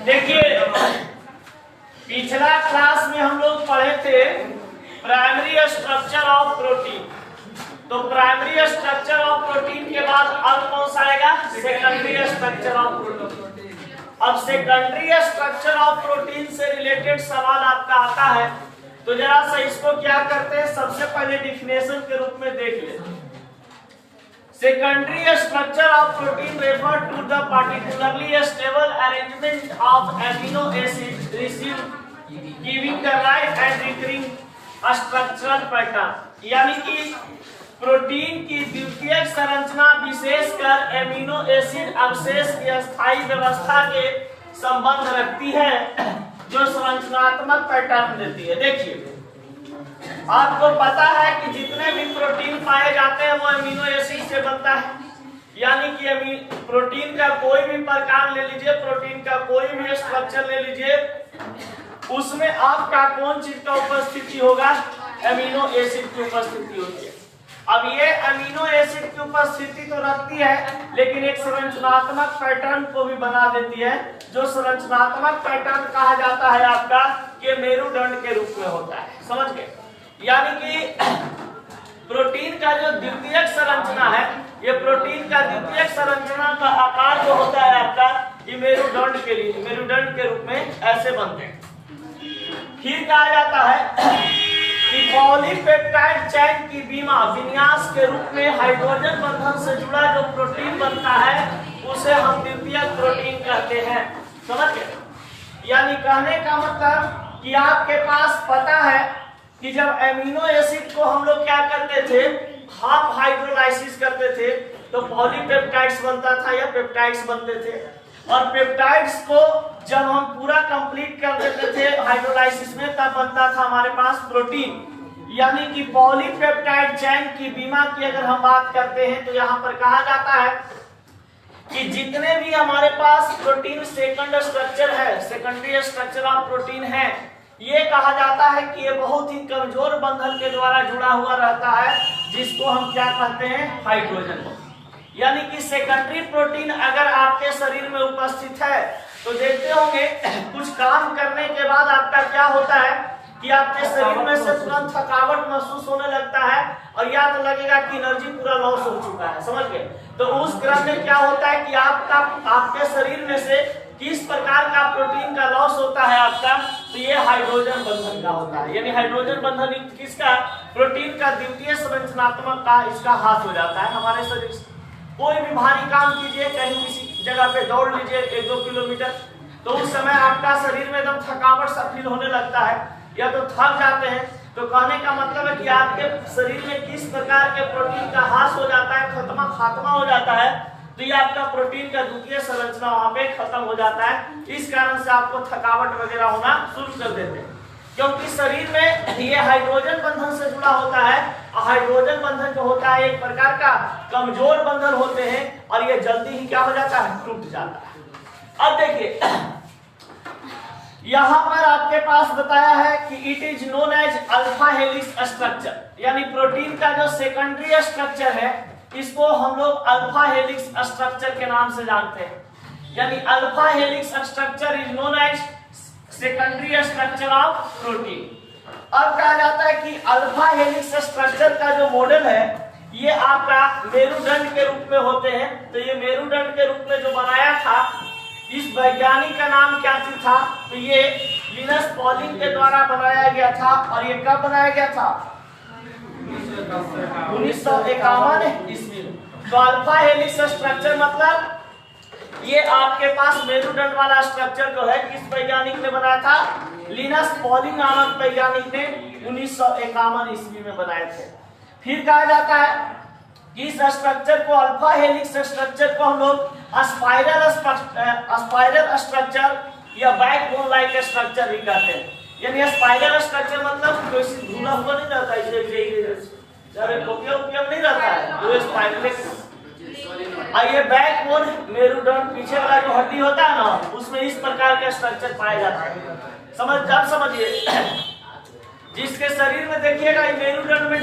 देखिए पिछला क्लास में हम लोग पढ़े थे प्राइमरी स्ट्रक्चर ऑफ प्रोटीन। तो प्राइमरी स्ट्रक्चर ऑफ प्रोटीन के बाद अब कौन सा आएगा? Secondary structure of protein. अब सेकेंडरी स्ट्रक्चर ऑफ प्रोटीन से रिलेटेड सवाल आपका आता है, तो जरा सा इसको क्या करते हैं, सबसे पहले डिफिनेशन के रूप में देख लेते हैं। Secondary structure of protein refer to the particularly stable arrangement of amino acids received giving the right and recurring structural pattern। यानी कि प्रोटीन की द्वितीयक संरचना विशेषकर एमिनो एसिड अवशेष की स्थायी व्यवस्था के संबंध रखती है जो संरचनात्मक पैटर्न देती है। देखिए आपको पता है कि जितने भी प्रोटीन पाए जाते हैं वो अमीनो एसिड से बनता है। यानी कि प्रोटीन का कोई भी प्रकार ले लीजिए, प्रोटीन का कोई भी स्ट्रक्चर ले लीजिए, उसमें आपका कौन चीज का उपस्थिति होगा? अमीनो एसिड की उपस्थिति होती है। अब ये अमीनो एसिड की उपस्थिति तो रखती है, लेकिन एक संरचनात्मक पैटर्न को भी बना देती है, जो संरचनात्मक पैटर्न कहा जाता है आपका कि मेरुदंड के रूप में होता है। समझ गए? यानी कि प्रोटीन का जो द्वितीयक संरचना है, ये प्रोटीन का द्वितीयक संरचना का आकार जो होता है आपका, ये मेरुदंड के लिए मेरुदंड के रूप में ऐसे बनते हैं। फिर कहा जाता है कि पॉलीपेप्टाइड चेन की बीमा विन्यास के रूप में हाइड्रोजन बंधन से जुड़ा जो प्रोटीन बनता है उसे हम द्वितीयक प्रोटीन कहते हैं। समझ गए? यानी कहने का मतलब कि आपके पास पता है कि जब एमिनो एसिड को हम लोग क्या करते थे, हाफ हाइड्रोलाइसिस करते थे, तो पॉलीपेप्टाइड्स बनता था या पेप्टाइड्स बनते थे। और पेप्टाइड्स को जब हम पूरा कंप्लीट कर देते थे हाइड्रोलाइसिस में, तब बनता था हमारे पास प्रोटीन। यानी कि पॉलीपेप्टाइड चेन की बीमा की अगर हम बात करते हैं तो यहाँ पर कहा जाता है कि जितने भी हमारे पास प्रोटीन सेकंड स्ट्रक्चर है, सेकेंडरी स्ट्रक्चर ऑफ प्रोटीन है, ये कहा जाता है कि ये बहुत ही कमजोर बंधन के द्वारा जुड़ा हुआ रहता है, जिसको हम क्या कहते हैं? हाइड्रोजन। यानी कि सेकेंडरी प्रोटीन अगर आपके शरीर में उपस्थित है तो देखते होंगे कुछ काम करने के बाद आपका क्या होता है कि आपके शरीर में से तुरंत थकावट महसूस होने लगता है और या तो लगेगा कि एनर्जी पूरा लॉस हो चुका है। समझ गए? तो उस क्रम में क्या होता है कि आपके शरीर में से किस प्रकार का प्रोटीन का लॉस होता है आपका, तो ये हाइड्रोजन बंधन का होता है। यानी हाइड्रोजन बंधन किसका? प्रोटीन का द्वितीय संरचनात्मक का इसका हाथ हो जाता है हमारे शरीर से। कोई भी भारी काम कीजिए, कहीं किसी जगह पे दौड़ लीजिए 1-2 किलोमीटर, तो उस समय आपका शरीर में एकदम थकावट सा फील होने लगता है या तो थक जाते हैं। तो कहने का मतलब है कि आपके शरीर में किस प्रकार के प्रोटीन का हास हो जाता है, खात्मा हो जाता है, तो ये आपका प्रोटीन का द्वितीय संरचना वहां पे खत्म हो जाता है। इस कारण से आपको थकावट वगैरह होना शुरू कर देते हैं, क्योंकि शरीर में ये हाइड्रोजन बंधन से जुड़ा होता है। हाइड्रोजन बंधन जो होता है एक प्रकार का कमजोर बंधन होते हैं और ये जल्दी ही क्या हो जाता है? टूट जाता है। अब देखिए यहाँ पर आपके पास बताया है कि it is known as alpha helix structure. यानी प्रोटीन का जो सेकेंडरी स्ट्रक्चर है इसको हम लोग अल्फा हेलिक्स स्ट्रक्चर के नाम से जानते हैं। यानी alpha helix structure is known as secondary structure of protein. अब कहा जाता है कि अल्फा हेलिक्स स्ट्रक्चर का जो मॉडल है ये आपका मेरुदंड के रूप में होते हैं। तो ये मेरुदंड के रूप में जो बनाया था, इस वैज्ञानिक का नाम क्या था? तो ये लिनस पॉलिंग के द्वारा बनाया गया था। और ये कब बनाया गया था? 1951 ईस्वी में। तो अल्फा हेलिक्स स्ट्रक्चर मतलब ये आपके पास मेरुदंड वाला स्ट्रक्चर जो है किस वैज्ञानिक ने बनाया था? लिनस पॉलिंग नामक वैज्ञानिक ने 1951 ईस्वी में बनाए थे। फिर कहा जाता है कि इस स्ट्रक्चर को अल्फा हेलिक्स स्ट्रक्चर को हम लोग स्पाइरल स्ट्रक्चर या बैकबोन लाइक स्ट्रक्चर भी कहते हैं। यानी स्पाइरल स्ट्रक्चर मतलब कोई घूमा हुआ नहीं रहता है, नहीं रहता है, वो स्पाइरल। ये बैकबोन मेरुदंड पीछे वाला जो हड्डी होता है ना, उसमें इस प्रकार का स्ट्रक्चर पाया जाता है। समझिए जिसके शरीर में देखिएगा मेरुदंड में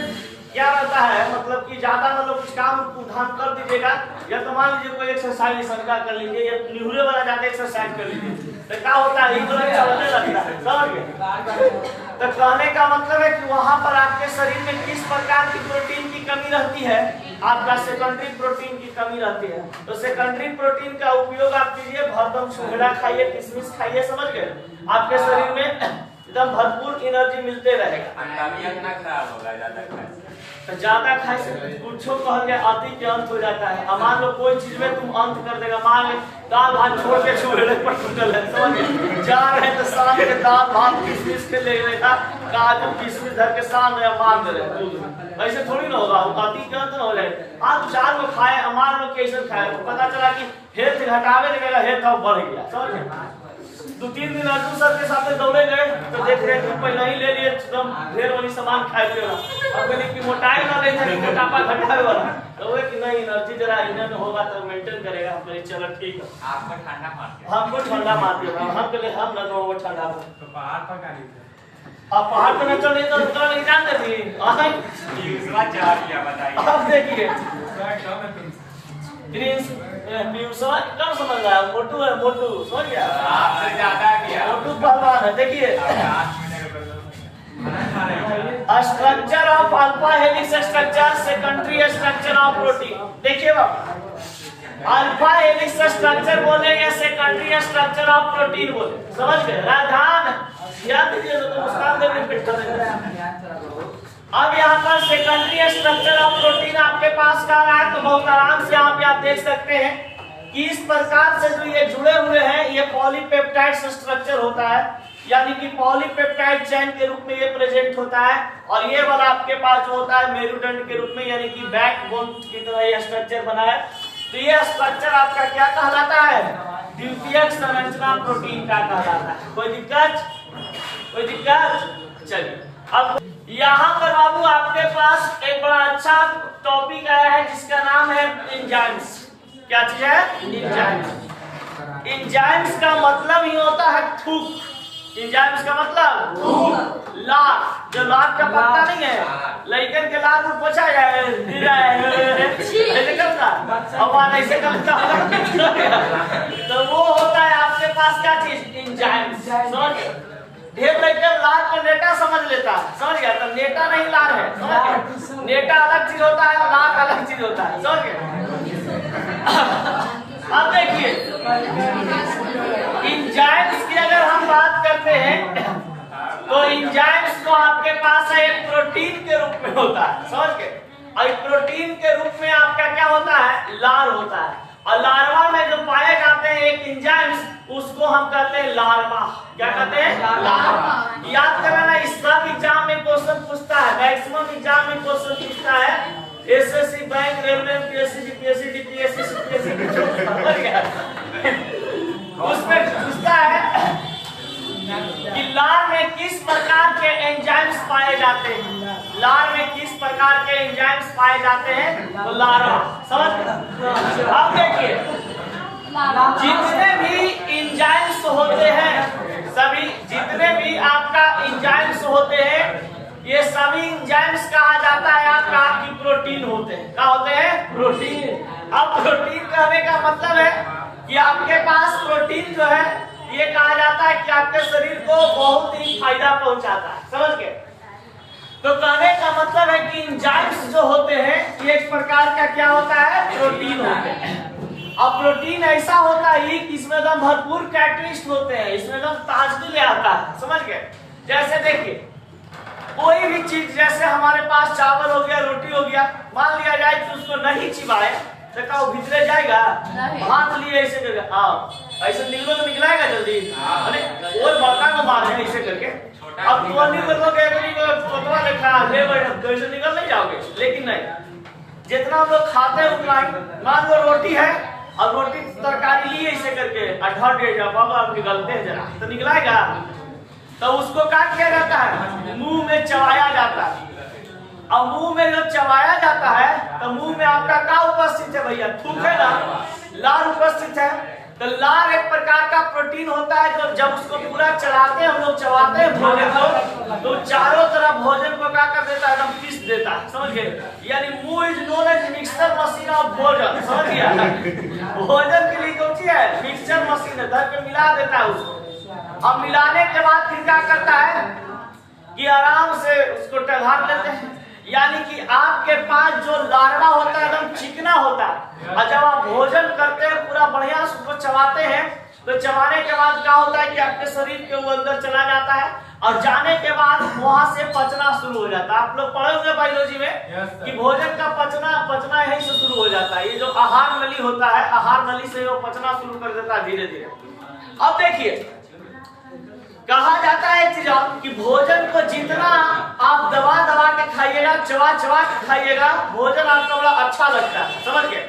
क्या रहता है, मतलब कि ज्यादा मतलब कुछ काम उठान कर दीजिएगा, या तो मान लीजिए कोई एक्सरसाइज सरका कर लीजिए, या निहुरे वाला ज्यादा एक्सरसाइज कर लीजिए, तो क्या होता है इधर चलने लगता है, समझ गए। तो कहने का मतलब है कि वहां पर आपके शरीर में किस प्रकार की प्रोटीन की कमी रहती है, आपका सेकेंडरी प्रोटीन की कमी रहती है। तो सेकेंडरी प्रोटीन का उपयोग आप कीजिए, भरदम सुंगड़ा खाइए, किशमिश खाइए, समझ गए, आपके शरीर में एकदम भरपूर एनर्जी मिलते रहेगा। अंडा भी अपना खराब होगा ज्यादा खाए तो ज्यादा खाए से कुछ कह के अति के अंत हो जाता है। मान लो कोई चीज में तुम अंत कर देगा, मान लो दाल भात छोड़ के छुएले पर टूटल है, समझ जा रहे तो शाम के दाल भात किशमिश के ले लेता, काजू किशमिश धर के शाम में मार दे रहे दूध में, ऐसे थोड़ी ना होगा, अति के अंत ना हो जाए। आप 4 लोग खाए, मान लो कैसे खाए, तो पता चला कि हेल्थ घटावे लगेगा, हेल्थ अब बढ़ गया, समझ। 2-3 दिन अर्जुन सर के साथ दौड़े गए तो देख रहे हैं पहले ही ले लिए एकदम ढेर वाली सामान खाए हुए, अब कहने की मोटाई ना ले जाए, मोटापा घटावे वाला, तो वो कि नहीं एनर्जी जरा इधर होगा तो मेंटेन करेगा, हम कहे चलो ठीक है। आपको ठंडा मार दिया, हमको ठंडा मार दिया, हम कहले हम ना वो ठंडा तो पहाड़ पर का नहीं अब पहाड़ पे न चढ़े तो उतना नहीं जानते थी, दूसरा जा दिया बताइए। अब देखिए क्या मैं तुम ग्रीन्स समझ कम समझ रहा है, मोटू है, मोटू समझ गया, आपसे ज्यादा किया, मोटू पहलवान है। देखिए structure of alpha helix structure, secondary structure of protein. देखिए बाबा, अल्फा हेलिक्स स्ट्रक्चर बोले या सेकेंडरी स्ट्रक्चर ऑफ प्रोटीन बोले, समझ गए, राधान याद दीजिए तो मुस्कान देने पिट अब यहाँ पर सेकेंडरी स्ट्रक्चर ऑफ प्रोटीन आपके पास का रहा है, तो बहुत आराम से यहाँ पे आप देख सकते हैं कि इस प्रकार से जो ये जुड़े हुए हैं, ये पॉलीपेप्टाइड स्ट्रक्चर होता है, यानी कि पॉलीपेप्टाइड चेन के रूप में ये प्रेजेंट होता है, और ये वाला आपके पास जो होता है मेरुदंड के रूप में, यानी कि बैकबोन की तरह ये स्ट्रक्चर बना है। तो ये स्ट्रक्चर आपका क्या कहलाता है, द्वितीयक संरचना प्रोटीन का कहलाता है। कोई दिक्कत, कोई दिक्कत? चलिए अब यहाँ पर बाबू आपके पास एक बड़ा अच्छा टॉपिक आया है जिसका नाम है एंजाइम्स। क्या चीज है? एंजाइम्स। एंजाइम्स का मतलब ही होता है थूक। एंजाइम्स का मतलब थूक, लार, जो लार का पत्ता नहीं है, लड़कन के लार में पोछा जाए ऐसे करता, अब ऐसे करता तो वो होता है आपके पास क्या चीज, एंजाइम्स। समझ, ढेर लड़कर लार को नेटा समझ लेता है, समझ गया, तो नेटा नहीं लार है, समझ गया, नेटा अलग चीज होता है, लार अलग चीज होता है, समझ गया। अब देखिए एंजाइम्स की अगर हम बात करते हैं तो एंजाइम्स को आपके पास है एक प्रोटीन के रूप में होता है, समझ गए, और प्रोटीन के रूप में आपका क्या होता है, लार होता है, और लार्वा में जो पाए जाते हैं एक एंजाइम्स, उसको हम कहते हैं लार्वा। क्या कहते हैं? लार्वा। याद करना, इस सब एग्जाम में क्वेश्चन पूछता है, मैक्सिमम एग्जाम में क्वेश्चन पूछता है, SSC, bank, railway, UPSC, GPSC, DPSC, CPSC, उसमें पूछता है कि लार में किस प्रकार के एंजाइम्स पाए जाते हैं, लार में किस प्रकार के एंजाइम्स पाए जाते हैं, तो लार्वा। समझ? अब देखिए जितने भी एंजाइम्स होते हैं, सभी जितने भी आपका एंजाइम्स होते हैं, ये सभी एंजाइम्स कहा जाता है आपका कि प्रोटीन होते हैं। क्या होते हैं? प्रोटीन। अब प्रोटीन कहने का मतलब है कि आपके पास प्रोटीन जो है ये कहा जाता है कि आपके शरीर को बहुत ही फायदा पहुंचाता है, समझ गए। तो कहने का मतलब है कि एंजाइम्स जो होते हैं ये एक प्रकार का क्या होता है, प्रोटीन होते हैं। अब प्रोटीन ऐसा होता है कि इसमें एकदम भरपूर कैटलिस्ट होते हैं, इसमें एकदम ताजगी ले आता है, समझ गए। जैसे देखिए कोई भी चीज, जैसे हमारे पास चावल हो गया, रोटी हो गया, मान लिया जाए कि उसको नहीं चिबाए तो क्या वो भीतरे जाएगा? हाथ लिए ऐसे करके हाँ ऐसे निकलो तो निकलाएगा जल्दी, अरे और बड़का को मार है ऐसे करके। अब तो निकल लो फोटवा लिखा ले बैठो ऐसे निकल नहीं जाओगे, लेकिन नहीं, जितना हम लोग खाते हैं उतना ही। मान लो रोटी है और रोटी तरकारी लिए ऐसे करके अठहर दे जा बाबा आप निकलते हैं जरा तो निकलाएगा, तो उसको क्या किया जाता है, मुंह में चबाया जाता है। अब मुंह में जब चबाया जाता है तो मुंह में आपका क्या उपस्थित है भैया, थूक है ना, लार उपस्थित है। तो लार एक प्रकार का प्रोटीन होता है जो जब उसको पूरा चलाते हैं हम लोग चबाते हैं भोजन को तो चारों तरफ भोजन को क्या कर देता है एकदम पीस देता है, समझ गए। यानी मुंह is known as mixer machine of भोजन, समझ गया। भोजन के लिए कौन सी है मिक्सचर मशीन है, धर के मिला देता है उसको। अब मिलाने के बाद फिर क्या करता है कि आराम से उसको टघार लेते हैं। यानी कि आपके पास जो लार्वा होता है एकदम चिकना होता है और जब आप भोजन करते हैं पूरा बढ़िया उसको चबाते हैं तो चबाने के बाद क्या होता है कि आपके शरीर के वो अंदर चला जाता है और जाने के बाद वहां से पचना शुरू हो जाता है। आप लोग पढ़े होंगे बायोलॉजी में कि भोजन का पचना यहीं से शुरू हो जाता है। ये जो आहार नली होता है आहार नली से वो पचना शुरू कर देता है धीरे धीरे। अब देखिए कहा जाता है चीज कि भोजन को जितना आप दबा दबा के खाइएगा चबा चबा के खाइएगा भोजन आपका बड़ा अच्छा लगता है, समझ गए।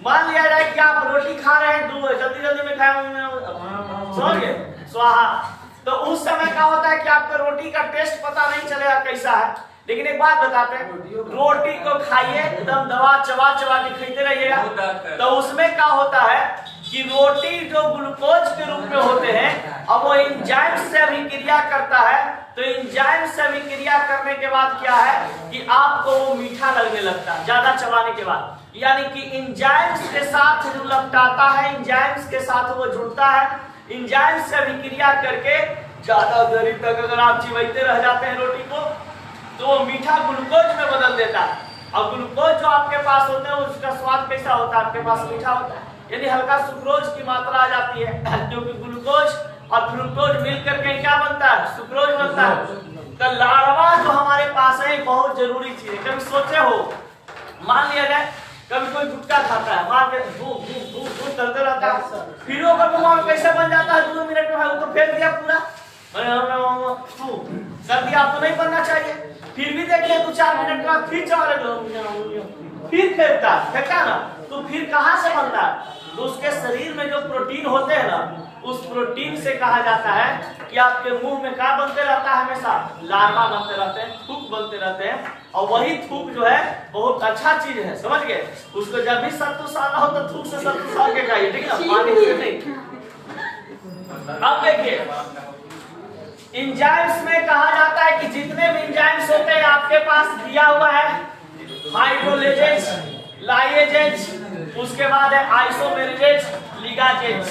मान लिया जाए कि आप रोटी खा रहे हैं जल्दी जल्दी में खाए समझ गए स्वाहा, तो उस समय क्या होता है कि आपको रोटी का टेस्ट पता नहीं चलेगा कैसा है। लेकिन एक बात बताते हैं रोटी को खाइए एकदम दबा चबा चबा के खाते रहिएगा तो उसमें क्या होता है कि रोटी जो ग्लूकोज के रूप में होते हैं अब वो एंजाइम से अभिक्रिया करता है। तो एंजाइम से अभिक्रिया करने के बाद क्या है कि आपको वो मीठा लगने लगता है ज्यादा चबाने के बाद। यानी कि एंजाइम्स के साथ जो लपटाता है एंजाइम्स के साथ वो जुड़ता है, एंजाइम से अभिक्रिया करके ज्यादा देर तक अगर आप चिबाते रह जाते हैं रोटी को तो वो मीठा ग्लूकोज में बदल देता है। और ग्लूकोज जो आपके पास होते हैं उसका स्वाद कैसा होता है आपके पास मीठा होता है, यानी हल्का सुक्रोज की मात्रा आ जाती है क्योंकि ग्लूकोज और फ्रुक्टोज मिलकर के क्या बनता है सुक्रोज बनता है। तो लार्वा जो हमारे पास है बहुत जरूरी चीज है। कभी सोचे हो मान लिया जाए कभी कोई गुटखा खाता है मार के धूप करते रहता है फिर वो कभी कैसे बन जाता है 2 मिनट में वो तो फेंक दिया पूरा कर दिया, आपको नहीं बनना चाहिए। फिर भी देखिए 2-4 मिनट बाद फिर फिर फेंकता ना तो फिर कहाँ से बनता है तो उसके शरीर में जो प्रोटीन होते हैं ना उस प्रोटीन से कहा जाता है कि आपके मुंह में क्या बनते रहता है हमेशा लार्वा बनते रहते हैं थूक बनते रहते हैं और वही थूक जो है बहुत अच्छा चीज है, समझ गए। उसको जब भी सत्तू साला हो तो थूक से सत्तू साल के खाइए, ठीक है पानी से नहीं। अब देखिए एंजाइम्स में कहा जाता है कि जितने भी एंजाइम्स होते हैं आपके पास दिया हुआ है हाइड्रोलेजेज लाइएजेज उसके बाद है आइसोमेरेजेज लिगाजेज,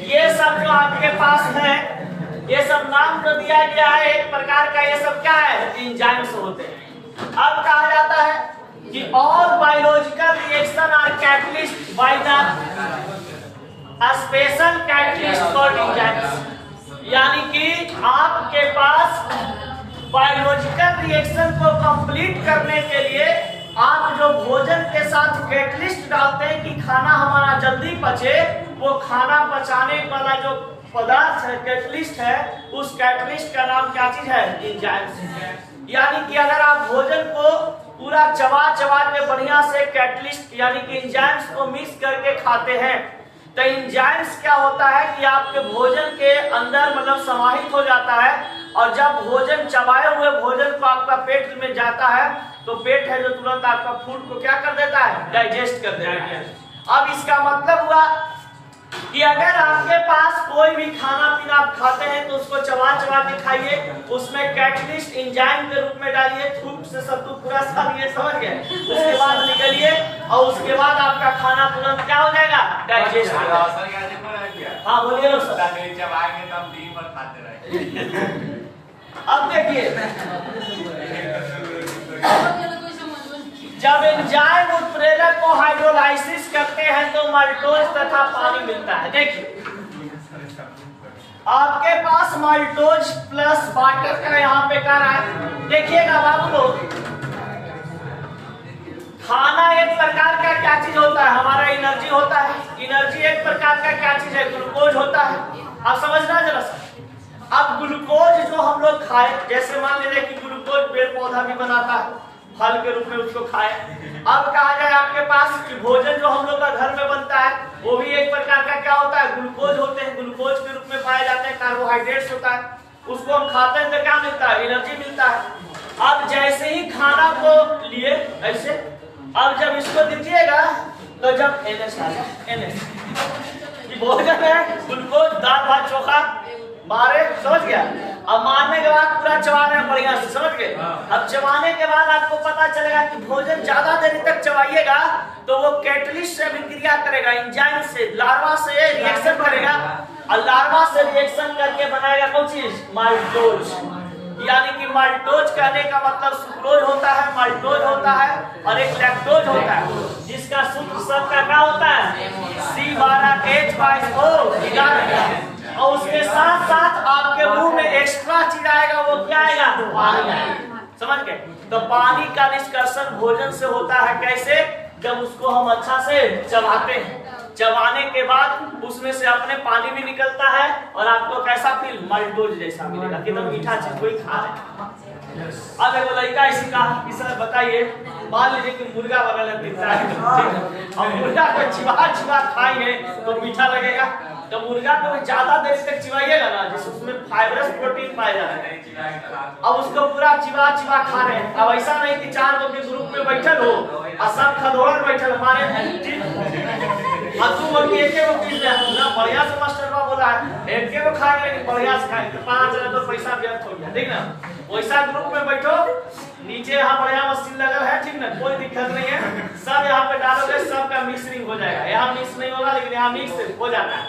ये सब जो आपके पास है ये सब नाम जो दिया गया है एक प्रकार का ये सब क्या है एंजाइम्स होते हैं। अब कहा जाता है कि all biological reaction are catalyst by the special catalyst called enzymes. यानी कि आपके पास बायोलॉजिकल रिएक्शन को कंप्लीट करने के लिए आप जो भोजन के साथ कैटलिस्ट डालते हैं कि खाना हमारा जल्दी पचे, वो खाना पचाने वाला जो पदार्थ है कैटलिस्ट है उस कैटलिस्ट का नाम क्या चीज है एंजाइम्स। यानी कि अगर आप भोजन को पूरा चबा चबा के बढ़िया से कैटलिस्ट यानी कि एंजाइम्स को मिक्स करके खाते हैं तो एंजाइम्स क्या होता है कि आपके भोजन के अंदर मतलब समाहित हो जाता है और जब भोजन चबाए हुए भोजन को आपका पेट में जाता है तो पेट है जो तुरंत आपका फूड को क्या कर देता है डाइजेस्ट कर देता है। अब इसका मतलब हुआ कि अगर आपके पास कोई भी खाना पीना आप खाते हैं तो उसको चबा चबा के खाइए, उसमें कैटलिस्ट एंजाइम के रूप में डालिए, थूक से सत्तू पूरा सालिए, समझ गए। उसके बाद निकलिए और उसके बाद आपका खाना तुरंत क्या हो जाएगा डाइजेस्ट हो जाएगा। हाँ बोलिए ना सर। अब देखिए जब एंजाइम उत्प्रेरक को हाइड्रोलाइसिस करते हैं तो माल्टोज तथा पानी मिलता है। देखिए आपके पास माल्टोज प्लस वाटर का यहाँ पे कर रहा है। देखिएगा बाबू लोग खाना एक प्रकार का क्या चीज होता है हमारा एनर्जी होता है, एनर्जी एक प्रकार का क्या चीज है ग्लूकोज होता है। आप समझना जरा सा। अब ग्लूकोज जो हम लोग खाए जैसे मान लीजिए कि ग्लूकोज पेड़ पौधा भी बनाता है फल के रूप में उसको खाए। अब कहा जाए आपके पास कि भोजन जो हम लोग का घर में बनता है वो भी एक प्रकार का क्या होता है ग्लूकोज होते हैं, ग्लूकोज के रूप में पाए जाते हैं, कार्बोहाइड्रेट्स होता है, उसको हम खाते हैं तो क्या मिलता है एनर्जी मिलता है। अब जैसे ही खाना को लिए ऐसे अब जब इसको दीजिएगा तो जब NS भोजन है ग्लूकोज दाल भात चोखा मारे, समझ गया। अब मारने के बाद पूरा चबाना है बढ़िया से, समझ गए। अब चबाने के बाद आपको पता चलेगा कि भोजन ज्यादा देर तक चबाइएगा तो वो कैटलिस्ट से अभिक्रिया करेगा, एंजाइम से, लार्वा से रिएक्शन करेगा और लार्वा से रिएक्शन करके बनाएगा कौन चीज, माल्टोज। यानी कि माल्टोज कहने का मतलब सुक्रोज होता है, माल्टोज होता है और एक लैक्टोज होता है, जिसका सूत्र सबका क्या होता है, C12H5O। और उसके साथ साथ आपके मुंह में एक्स्ट्रा चीज आएगा, वो क्या आएगा, पानी आएगा, समझ गए। तो पानी का निष्कर्षण भोजन से होता है, कैसे, जब उसको हम अच्छा से चबाते हैं, चबाने के बाद उसमें से अपने पानी भी निकलता है और आपको कैसा फील, माल्टोज जैसा मिलेगा, कितना मीठा चीज कोई खा रहे। अब एगो लड़का इसी कहा कि सर बताइए, मान लीजिए कि मुर्गा वगैरह दिखता है, और मुर्गा को चिबा खाएंगे तो मीठा लगेगा, तो मुर्गा को ज्यादा देर तक चिबाइएगा ना, जिससे उसमें फाइबरस प्रोटीन पाया जाता है। अब उसको पूरा चिबा खा रहे हैं। अब ऐसा नहीं कि 4 लोग के ग्रुप में बैठल हो और सब खदोड़ बैठल हमारे बढ़िया से मास्टर बा बोला है एक के खाएंगे लेकिन बढ़िया से खाएंगे, तो 5,000 तो पैसा व्यर्थ हो गया, ठीक ना। वैसा ग्रुप में बैठो, नीचे यहाँ बढ़िया मशीन लगल है, ठीक ना, कोई दिक्कत नहीं है, सब यहाँ पे डालोगे सबका मिक्सिंग हो जाएगा। यहाँ मिक्स नहीं होगा लेकिन यहाँ मिक्स हो जाता है।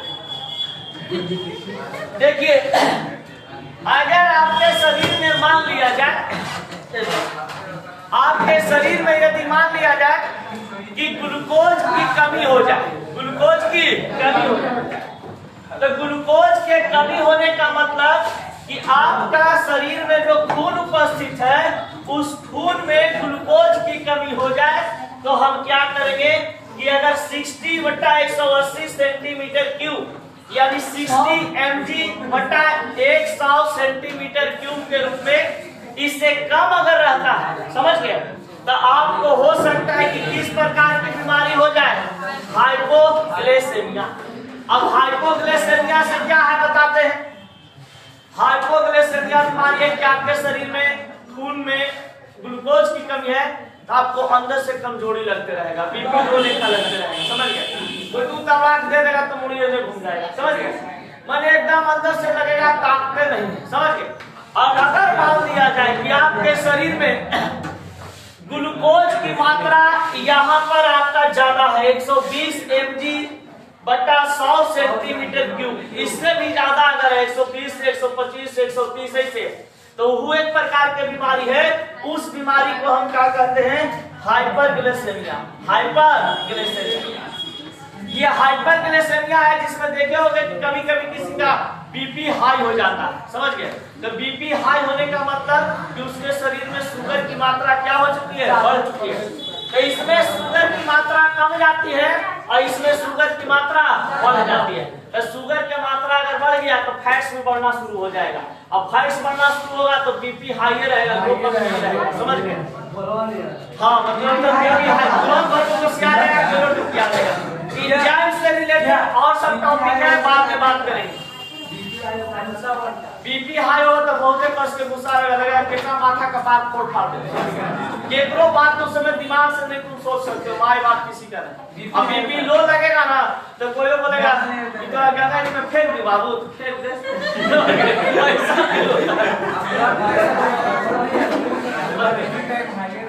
देखिए अगर आपके शरीर में मान लिया जाए, आपके शरीर में यदि मान लिया जाए कि ग्लूकोज की कमी हो जाए, ग्लूकोज की कमी हो जाए, तो ग्लूकोज के कमी होने का मतलब कि आपका शरीर में जो खून उपस्थित है उस खून में ग्लूकोज की कमी हो जाए, तो हम क्या करेंगे कि अगर 60/180 सेंटीमीटर क्यूब यानी 60 mg/100 सेंटीमीटर क्यूब के रूप में इससे कम अगर रहता है, समझ गए, तो आपको हो सकता है कि किस प्रकार की बीमारी हो जाए, हाइपोग्लाइसेमिया। अब हाइपोग्लाइसेमिया से क्या है बताते हैं। हाइपोग्लाइसेमिया बीमारी है कि आपके शरीर में खून में ग्लूकोज की कमी है, तो आपको अंदर से कमजोरी लगते रहेगा, बीपी लो लेखा लगते रहेगा, समझ गए। कोई दूध दवा दे देगा तो मुड़ी में घूम जाएगा, समझ गए। माने एकदम अंदर से लगेगा ताकते नहीं, समझ गए। और अगर मान लिया जाए कि आपके शरीर में ग्लूकोज की मात्रा यहाँ पर आपका ज्यादा है 120 mg/100 सेंटीमीटर क्यूब, इससे भी ज्यादा अगर है 120 125 130 ऐसे, तो वो एक प्रकार की बीमारी है। उस बीमारी को हम क्या कहते हैं, हाइपरग्लाइसेमिया। हाइपरग्लाइसेमिया ये हाइपरग्लाइसेमिया है, जिसमें देखे होंगे कि कभी कभी किसी का बीपी हाई हो जाता है, समझ गए। तो बीपी हाई होने का मतलब कि उसके शरीर में शुगर की मात्रा क्या हो चुकी है, बढ़ चुकी है। तो इसमें शुगर की मात्रा कम जाती है और इसमें शुगर की मात्रा बढ़ जाती है। तो शुगर की मात्रा अगर बढ़ गया तो फैट्स भी बढ़ना शुरू हो जाएगा। अब फैट्स बढ़ना शुरू होगा तो बीपी हाई रहेगा, लो कम नहीं रहेगा, समझ गए। हाँ मतलब बीपी हाई तुरंत भर को क्या रहेगा, तुरंत रुक जाएगा। एंजाइम से रिलेटेड और सब टॉपिक है, बाद में बात करेंगे। बीपी हाई हो तो बहुते कष्ट के गुस्सा लगेगा, कितना माथा का बात फोड़ फाड़ देगा, केकरो बात तो समय दिमाग से नहीं तुम सोच सकते हो, माय बात किसी का नहीं। अब बीपी लो लगेगा ना तो कोई बोलेगा कि तो गंगा जी में फेंक दी बाबू, फेंक दे। ऐसा नहीं होता है।